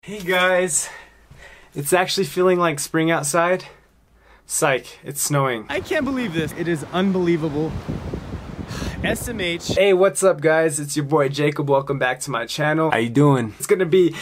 Hey guys, it's actually feeling like spring outside. Psych, it's snowing. I can't believe this. It is unbelievable. SMH. Hey, what's up guys? It's your boy Jacob. Welcome back to my channel. How you doing? It's gonna be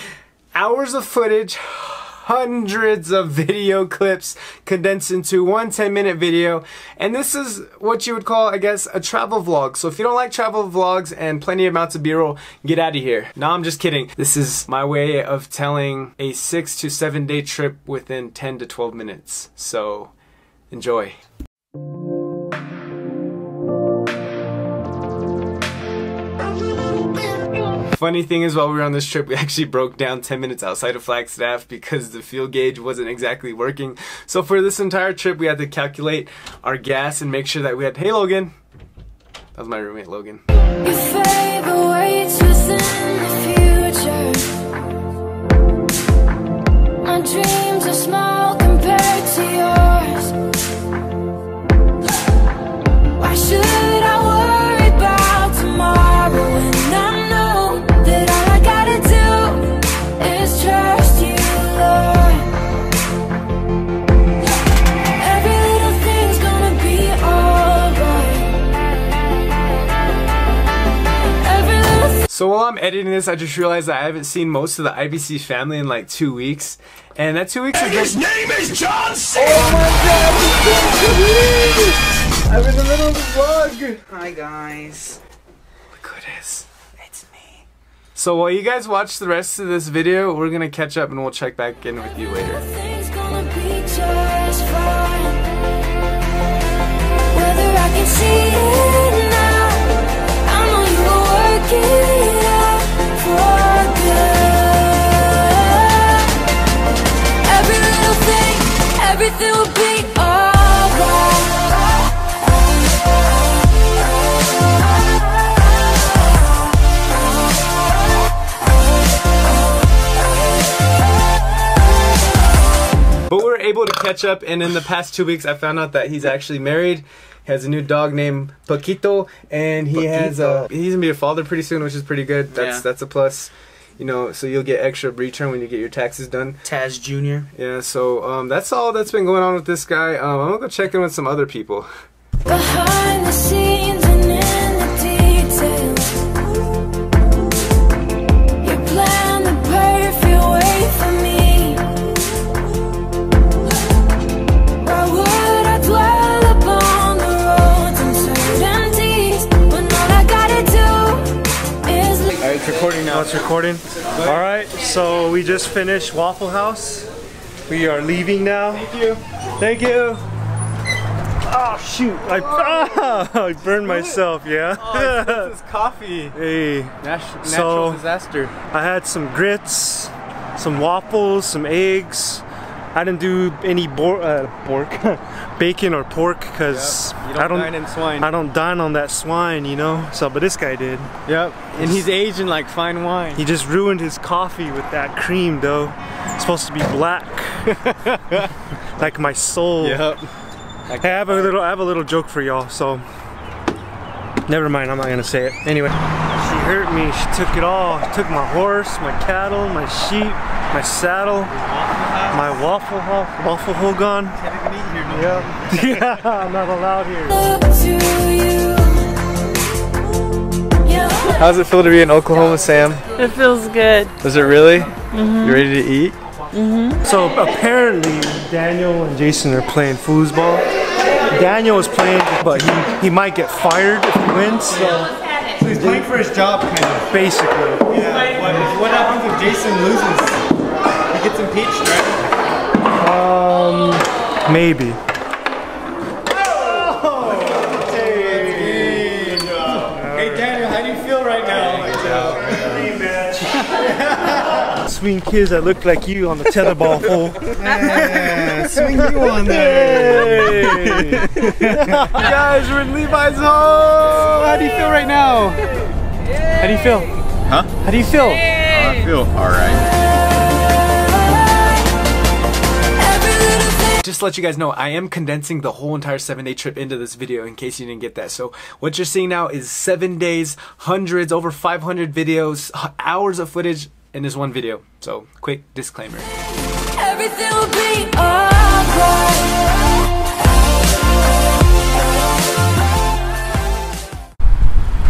hours of footage, hundreds of video clips condensed into one 10-minute video, and this is what you would call, I guess, a travel vlog. So if you don't like travel vlogs and plenty amounts of b-roll, get out of here. No, I'm just kidding. This is my way of telling a 6 to 7 day trip within 10 to 12 minutes. So enjoy. Funny thing is, while we were on this trip, we actually broke down 10 minutes outside of Flagstaff because the fuel gauge wasn't exactly working. So for this entire trip, we had to calculate our gas and make sure that we had... Hey Logan! That was my roommate Logan. You fade the weights within the future. My dreams are small compared to yours. Why should I worry about tomorrow when I know that all I gotta do is trust you, Lord? Every little thing's gonna be alright. So while I'm editing this, I just realized that I haven't seen most of the IBC family in like 2 weeks. And that 2 weeks is His name is John Cena! Oh my god! I'm in the middle of the vlog! Hi guys. Look who it is. It's me. So while you guys watch the rest of this video, we're gonna catch up and we'll check back in with you later. Everything's gonna be just fine. Whether I can see it now, I know you will work it out for good. Every little thing, everything will be alright. But we were able to catch up, and in the past 2 weeks I found out that he's actually married. He has a new dog named Paquito, and he's gonna be a father pretty soon, which is pretty good. That's a plus. You know, so you'll get extra return when you get your taxes done. Taz Jr. Yeah, so that's all that's been going on with this guy. I'm gonna go check in with some other people. Behind the scenes and in the details, you plan the perfect way for me. Why would I dwell upon the roads and certainties when all I gotta do is... Alright, it's recording now. It's recording. Alright, so we just finished Waffle House. We are leaving now. Thank you. Thank you. Oh shoot, I burned myself, yeah. Oh, this is coffee. Hey. Natural disaster. I had some grits, some waffles, some eggs. I didn't do any bacon or pork because Yep. You don't dine in swine. I don't dine on that swine, you know. So, but this guy did. Yep, and he's aged in like fine wine. He just ruined his coffee with that cream, though. It's supposed to be black, like my soul. Yep. Hey, I have a little joke for y'all. So, never mind. I'm not gonna say it. Anyway, she hurt me. She took it all. Took my horse, my cattle, my sheep, my saddle, my waffle hole gone. Yeah, yeah. I'm not allowed here. How's it feel to be in Oklahoma, Sam? It feels good. Is it really? Mm-hmm. You ready to eat? Mm-hmm. So apparently Daniel and Jason are playing foosball. Daniel is playing, but he might get fired if he wins. So he's playing for his job, kind of. Basically. Yeah. What happens if Jason loses? He gets impeached, right? Maybe. Hey Daniel, how do you feel right now? Swing kids that look like you on the tetherball hole. Yeah, swing you on there. Hey. Guys, we're in Levi's home. How do you feel right now? How do you feel? Huh? How do you feel? I feel alright. Just to let you guys know, I am condensing the whole entire 7-day trip into this video in case you didn't get that. So what you're seeing now is 7 days, hundreds, over 500 videos, hours of footage, in this one video. So, quick disclaimer. Everything will be alright.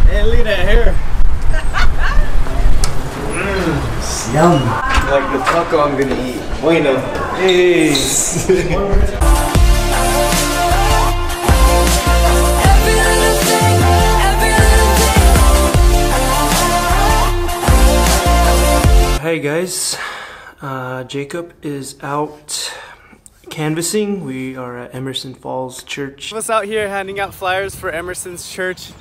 Hey, look at that hair. Yum. Like the taco I'm gonna eat. Bueno. Hey. Every little thing, every little thing. Hey guys, Jacob is out canvassing. We are at Emerson Falls Church. Us out here handing out flyers for Emerson's church,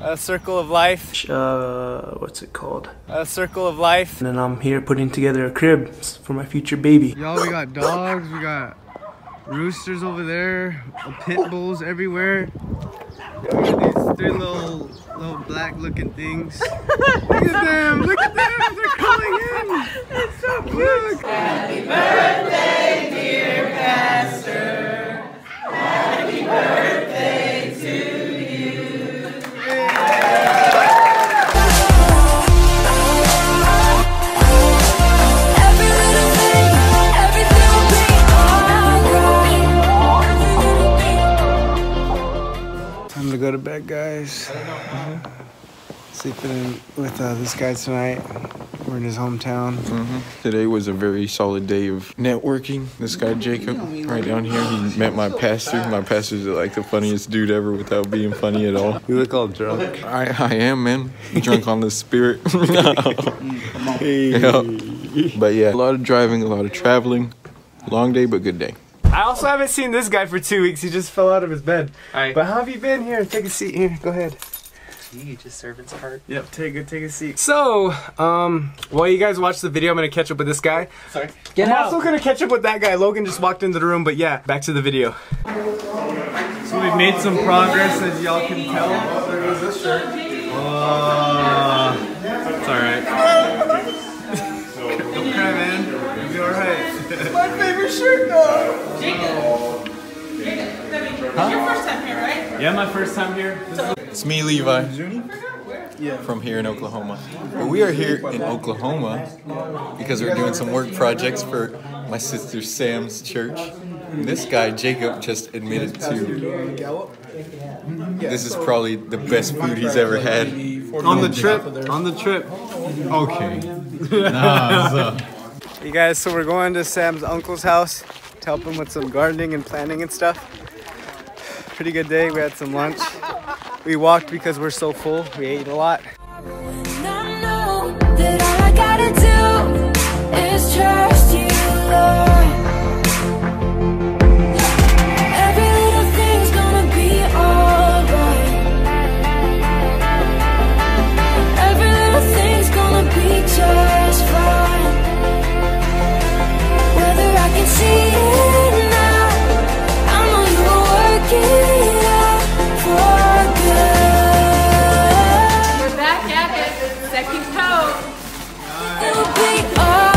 a Circle of Life. What's it called? A Circle of Life. And then I'm here putting together a crib for my future baby. Y'all, we got dogs, we got roosters over there, pit bulls everywhere. We got these three little black looking things. Look at them, they're calling in. It's so cute. Happy birthday, dear pastor. Happy birthday to you. Every little thing, everything will be alright. Time to go to bed, guys. Sleeping with this guy tonight. We're in his hometown. Today was a very solid day of networking. This guy Jacob, right down here, he met my pastor. My pastor's like the funniest dude ever without being funny at all. You look all drunk. I am, man. Drunk on the spirit. Yeah. But yeah, a lot of driving, a lot of traveling. Long day, but good day. I also haven't seen this guy for 2 weeks. He just fell out of his bed. Alright. But how have you been? Here, take a seat. Here, go ahead. You just servant's cart. Yep, take a seat. So, while you guys watch the video, I'm gonna catch up with this guy. Sorry. I'm also gonna catch up with that guy. Logan just walked into the room, but yeah, back to the video. So we've made some progress, as y'all can tell. Oh, there goes this shirt. It's alright. Don't cry, man. You'll be alright. My favorite shirt, though! Jacob, it's your first time here, right? Yeah, my first time here. It's me, Levi. From here in Oklahoma. But we are here in Oklahoma because we're doing some work projects for my sister Sam's church. And this guy, Jacob, just admitted to this is probably the best food he's ever had. On the trip. Okay. You guys, so we're going to Sam's uncle's house to help him with some gardening and planting and stuff. Pretty good day. We had some lunch. We walked because we're so full. We ate a lot. And I know that all I gotta do is trust you, Lord. Every little thing's gonna be alright. Every little thing's gonna be just fine. Whether I can see it now, I know you're working it out for good. We're back at it. Second coat. It'll be alright.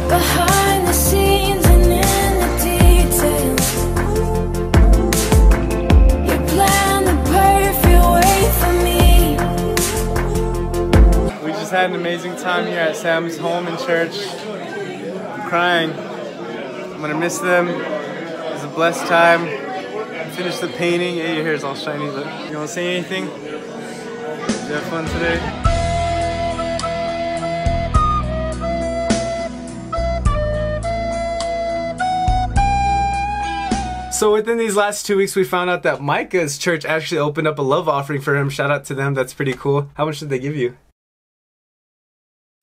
Behind the scenes and in the details, you plan the perfect way for me. We just had an amazing time here at Sam's home and church. I'm crying. I'm gonna miss them. It was a blessed time. Finished the painting. Hey, your hair's all shiny. Look. You wanna say anything? Did you have fun today? So within these last 2 weeks, we found out that Micah's church actually opened up a love offering for him. Shout out to them. That's pretty cool. How much did they give you?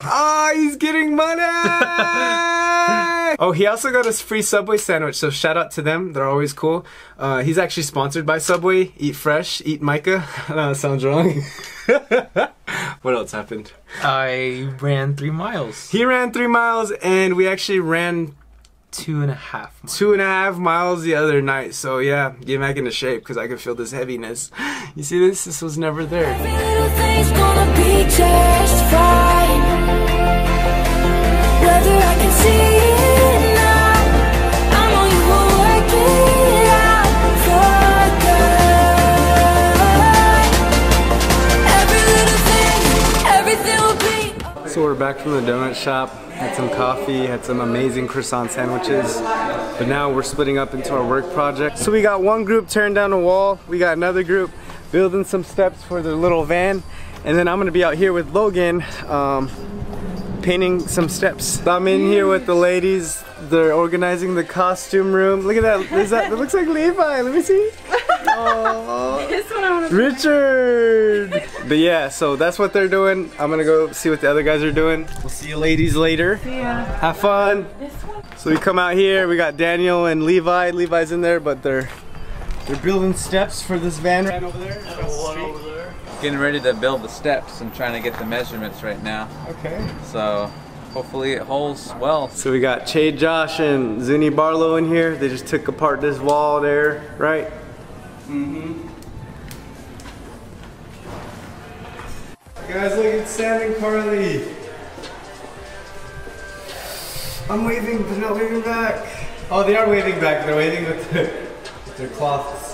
Ah, he's getting money! Oh, he also got us free Subway sandwich, so shout out to them. They're always cool. He's actually sponsored by Subway. Eat fresh, eat Micah. I know that sounds wrong. What else happened? I ran 3 miles. He ran 3 miles, and we actually ran 2.5 miles. 2.5 miles the other night. So yeah, get back into shape because I can feel this heaviness. You see this? This was never there. Every little thing's gonna be just fine. Whether I can see it now, back from the donut shop, had some coffee, had some amazing croissant sandwiches, but now we're splitting up into our work project. So we got one group tearing down a wall, we got another group building some steps for their little van, and then I'm gonna be out here with Logan painting some steps. I'm in here with the ladies. They're organizing the costume room. Look at that. That looks like Levi. Let me see. Oh, Richard. But yeah, so that's what they're doing. I'm gonna go see what the other guys are doing. We'll see you ladies later. Yeah. Have fun. So we come out here. We got Daniel and Levi. Levi's in there, but they're building steps for this van right over there. Getting ready to build the steps. I'm trying to get the measurements right now. Okay. So hopefully it holds well. So we got Che, Josh, and Zuni Barlow in here. They just took apart this wall there, right? Mm-hmm. Guys, look at Sam and Carly. I'm waving, but not waving back. Oh, they are waving back. They're waving with their cloths.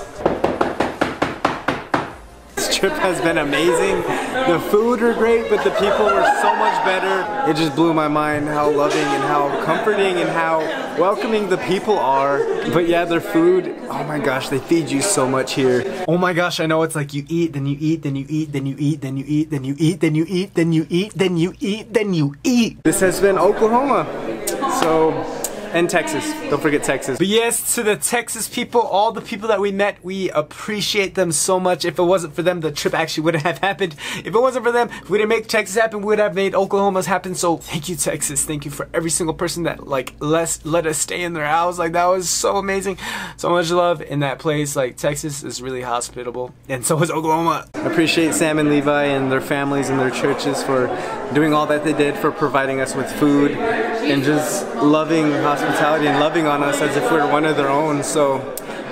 This trip has been amazing. The food were great, but the people were so much better. It just blew my mind how loving and how comforting and how welcoming the people are. But yeah, their food, oh my gosh, they feed you so much here. Oh my gosh, I know it's like you eat, then you eat, then you eat, then you eat, then you eat, then you eat, then you eat, then you eat, then you eat, then you eat. This has been Oklahoma. So, and Texas. Don't forget Texas. But yes, to the Texas people, all the people that we met, we appreciate them so much. If it wasn't for them, the trip actually wouldn't have happened. If it wasn't for them, if we didn't make Texas happen, we would have made Oklahoma's happen. So thank you, Texas. Thank you for every single person that like let us stay in their house. Like that was so amazing. So much love in that place. Like Texas is really hospitable, and so is Oklahoma. I appreciate Sam and Levi and their families and their churches for doing all that they did, for providing us with food and just loving hospitality and loving on us as if we were one of their own. So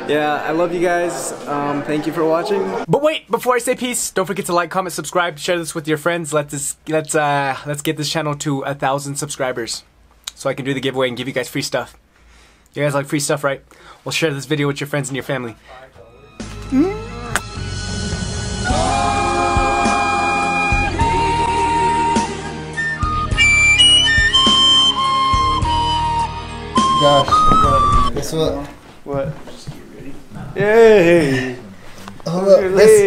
yeah, I love you guys. Thank you for watching. But wait, before I say peace, don't forget to like, comment, subscribe, share this with your friends. Let's get this channel to 1,000 subscribers so I can do the giveaway and give you guys free stuff. You guys like free stuff, right? Well, share this video with your friends and your family. Gosh, guess what? What? Hey! Hold up,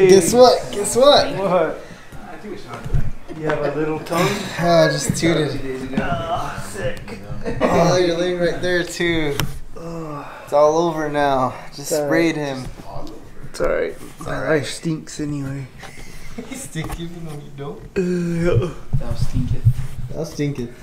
guess what? Guess what? What? You have a little tongue? Oh, I just tooted. Oh, sick. Oh, you're laying right there too. It's all over now. Just sprayed him. It's alright. My life stinks anyway. You stink even though you don't? That That stinking.